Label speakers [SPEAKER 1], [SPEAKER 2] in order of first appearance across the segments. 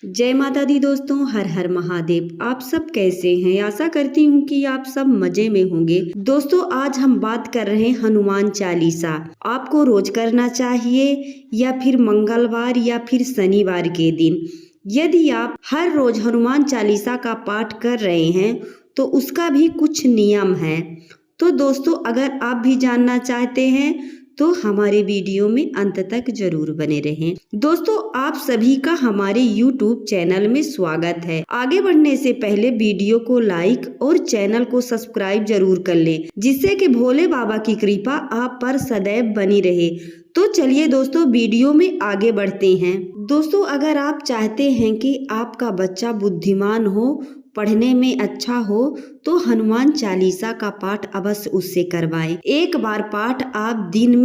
[SPEAKER 1] जय माता दी दोस्तों, हर हर महादेव। आप सब कैसे हैं? आशा करती हूँ कि आप सब मजे में होंगे। दोस्तों, आज हम बात कर रहे हैं हनुमान चालीसा। आपको रोज करना चाहिए या फिर मंगलवार या फिर शनिवार के दिन। यदि आप हर रोज हनुमान चालीसा का पाठ कर रहे हैं तो उसका भी कुछ नियम है। तो दोस्तों, अगर आप भी जानना चाहते हैं तो हमारे वीडियो में अंत तक जरूर बने रहें। दोस्तों, आप सभी का हमारे YouTube चैनल में स्वागत है। आगे बढ़ने से पहले वीडियो को लाइक और चैनल को सब्सक्राइब जरूर कर लें, जिससे कि भोले बाबा की कृपा आप पर सदैव बनी रहे। तो चलिए दोस्तों, वीडियो में आगे बढ़ते हैं। दोस्तों, अगर आप चाहते हैं कि आपका बच्चा बुद्धिमान हो, पढ़ने में अच्छा हो, तो हनुमान चालीसा का पाठ अवश्य उससे करवाएं। एक बार पाठ आप दिन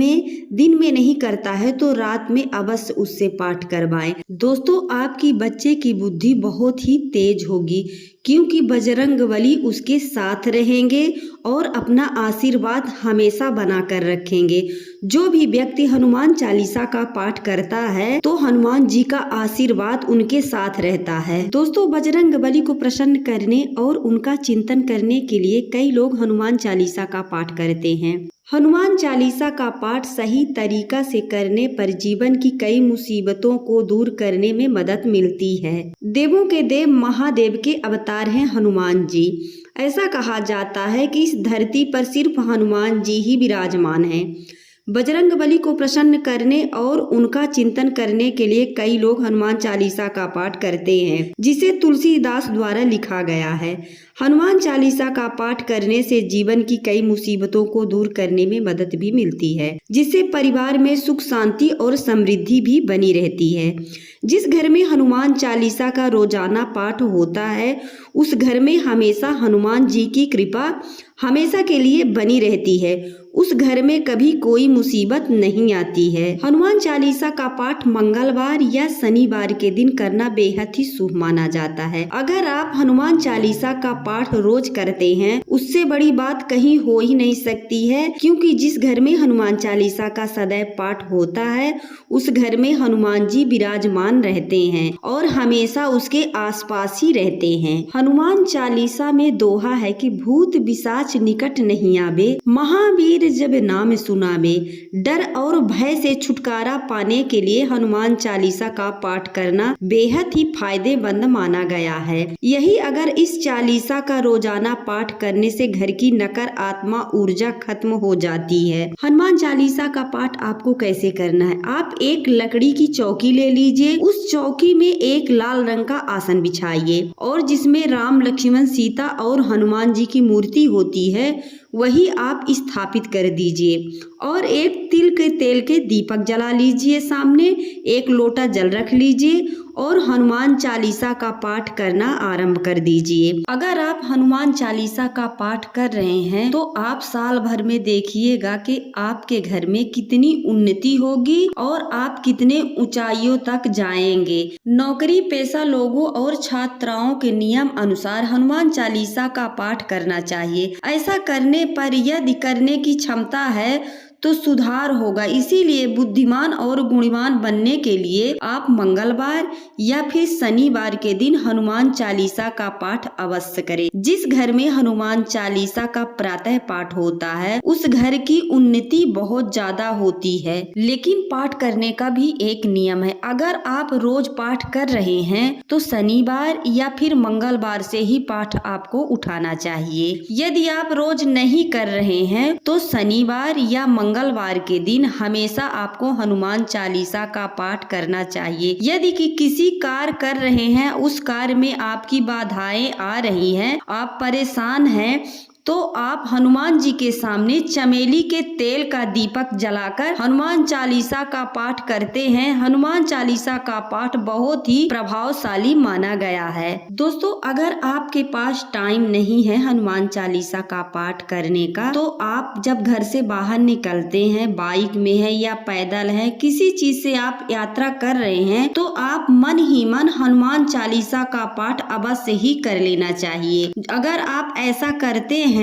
[SPEAKER 1] में नहीं करता है तो रात में अवश्य उससे पाठ करवाएं। दोस्तों, आपकी बच्चे की बुद्धि बहुत ही तेज होगी, क्योंकि बजरंगबली उसके साथ रहेंगे और अपना आशीर्वाद हमेशा बना कर रखेंगे। जो भी व्यक्ति हनुमान चालीसा का पाठ करता है तो हनुमान जी का आशीर्वाद उनके साथ रहता है। दोस्तों, बजरंगबली को प्रसन्न करने और उनका चिंतन करने के लिए कई लोग हनुमान चालीसा का पाठ करते हैं। हनुमान चालीसा का पाठ सही तरीका से करने पर जीवन की कई मुसीबतों को दूर करने में मदद मिलती है। देवों के देव महादेव के अवतार हैं हनुमान जी। ऐसा कहा जाता है कि इस धरती पर सिर्फ हनुमान जी ही विराजमान हैं। बजरंगबली को प्रसन्न करने और उनका चिंतन करने के लिए कई लोग हनुमान चालीसा का पाठ करते हैं, जिसे तुलसीदास द्वारा लिखा गया है। हनुमान चालीसा का पाठ करने से जीवन की कई मुसीबतों को दूर करने में मदद भी मिलती है, जिससे परिवार में सुख शांति और समृद्धि भी बनी रहती है। जिस घर में हनुमान चालीसा का रोजाना पाठ होता है, उस घर में हमेशा हनुमान जी की कृपा हमेशा के लिए बनी रहती है। उस घर में कभी कोई मुसीबत नहीं आती है। हनुमान चालीसा का पाठ मंगलवार या शनिवार के दिन करना बेहद ही शुभ माना जाता है। अगर आप हनुमान चालीसा का पाठ रोज करते हैं, उससे बड़ी बात कहीं हो ही नहीं सकती है, क्योंकि जिस घर में हनुमान चालीसा का सदैव पाठ होता है, उस घर में हनुमान जी विराजमान रहते हैं और हमेशा उसके आसपास ही रहते हैं। हनुमान चालीसा में दोहा है कि भूत पिशाच निकट नहीं आवे, महावीर जब नाम सुनावे। डर और भय से छुटकारा पाने के लिए हनुमान चालीसा का पाठ करना बेहद ही फायदेमंद माना गया है। यही अगर इस चालीसा का रोजाना पाठ करने से घर की नकारात्मक ऊर्जा खत्म हो जाती है। हनुमान चालीसा का पाठ आपको कैसे करना है? आप एक लकड़ी की चौकी ले लीजिए। उस चौकी में एक लाल रंग का आसन बिछाइए और जिसमें राम, लक्ष्मण, सीता और हनुमान जी की मूर्ति होती है, वही आप स्थापित कर दीजिए और एक तिल के तेल के दीपक जला लीजिए। सामने एक लोटा जल रख लीजिए और हनुमान चालीसा का पाठ करना आरंभ कर दीजिए। अगर आप हनुमान चालीसा का पाठ कर रहे हैं तो आप साल भर में देखिएगा कि आपके घर में कितनी उन्नति होगी और आप कितने ऊंचाइयों तक जाएंगे। नौकरी पेशा लोगों और छात्राओं के नियम अनुसार हनुमान चालीसा का पाठ करना चाहिए। ऐसा करने पर यदि करने की क्षमता है तो सुधार होगा। इसीलिए बुद्धिमान और गुणवान बनने के लिए आप मंगलवार या फिर शनिवार के दिन हनुमान चालीसा का पाठ अवश्य करें। जिस घर में हनुमान चालीसा का प्रातः पाठ होता है, उस घर की उन्नति बहुत ज्यादा होती है। लेकिन पाठ करने का भी एक नियम है। अगर आप रोज पाठ कर रहे हैं तो शनिवार या फिर मंगलवार से ही पाठ आपको उठाना चाहिए। यदि आप रोज नहीं कर रहे हैं तो शनिवार या मंगलवार के दिन हमेशा आपको हनुमान चालीसा का पाठ करना चाहिए। यदि कि किसी कार्य कर रहे हैं, उस कार्य में आपकी बाधाएं आ रही हैं, आप परेशान हैं, तो आप हनुमान जी के सामने चमेली के तेल का दीपक जलाकर हनुमान चालीसा का पाठ करते हैं। हनुमान चालीसा का पाठ बहुत ही प्रभावशाली माना गया है। दोस्तों, अगर आपके पास टाइम नहीं है हनुमान चालीसा का पाठ करने का, तो आप जब घर से बाहर निकलते हैं, बाइक में है या पैदल है, किसी चीज से आप यात्रा कर रहे हैं, तो आप मन ही मन हनुमान चालीसा का पाठ अवश्य ही कर लेना चाहिए। अगर आप ऐसा करते हैं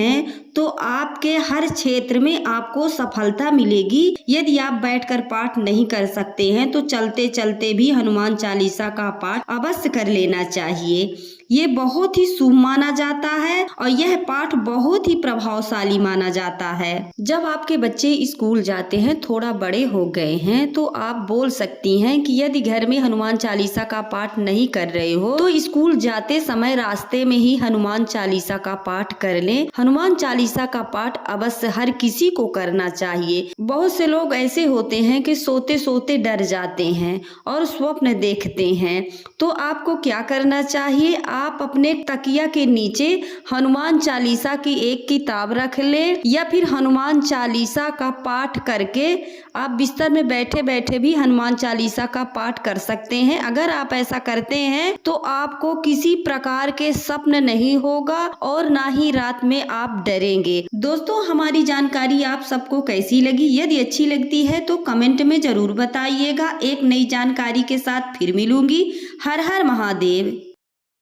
[SPEAKER 1] तो आपके हर क्षेत्र में आपको सफलता मिलेगी। यदि आप बैठकर पाठ नहीं कर सकते हैं तो चलते चलते भी हनुमान चालीसा का पाठ अवश्य कर लेना चाहिए। ये बहुत ही शुभ माना जाता है और यह पाठ बहुत ही प्रभावशाली माना जाता है। जब आपके बच्चे स्कूल जाते हैं, थोड़ा बड़े हो गए हैं, तो आप बोल सकती हैं कि यदि घर में हनुमान चालीसा का पाठ नहीं कर रहे हो तो स्कूल जाते समय रास्ते में ही हनुमान चालीसा का पाठ कर लें। हनुमान चालीसा का पाठ अवश्य हर किसी को करना चाहिए। बहुत से लोग ऐसे होते हैं कि सोते सोते डर जाते हैं और स्वप्न देखते हैं, तो आपको क्या करना चाहिए, आप अपने तकिया के नीचे हनुमान चालीसा की एक किताब रख ले या फिर हनुमान चालीसा का पाठ करके आप बिस्तर में बैठे बैठे भी हनुमान चालीसा का पाठ कर सकते हैं। अगर आप ऐसा करते हैं तो आपको किसी प्रकार के स्वप्न नहीं होगा और ना ही रात में आप डरेंगे। दोस्तों, हमारी जानकारी आप सबको कैसी लगी? यदि अच्छी लगती है तो कमेंट में जरूर बताइएगा। एक नई जानकारी के साथ फिर मिलूंगी। हर हर महादेव।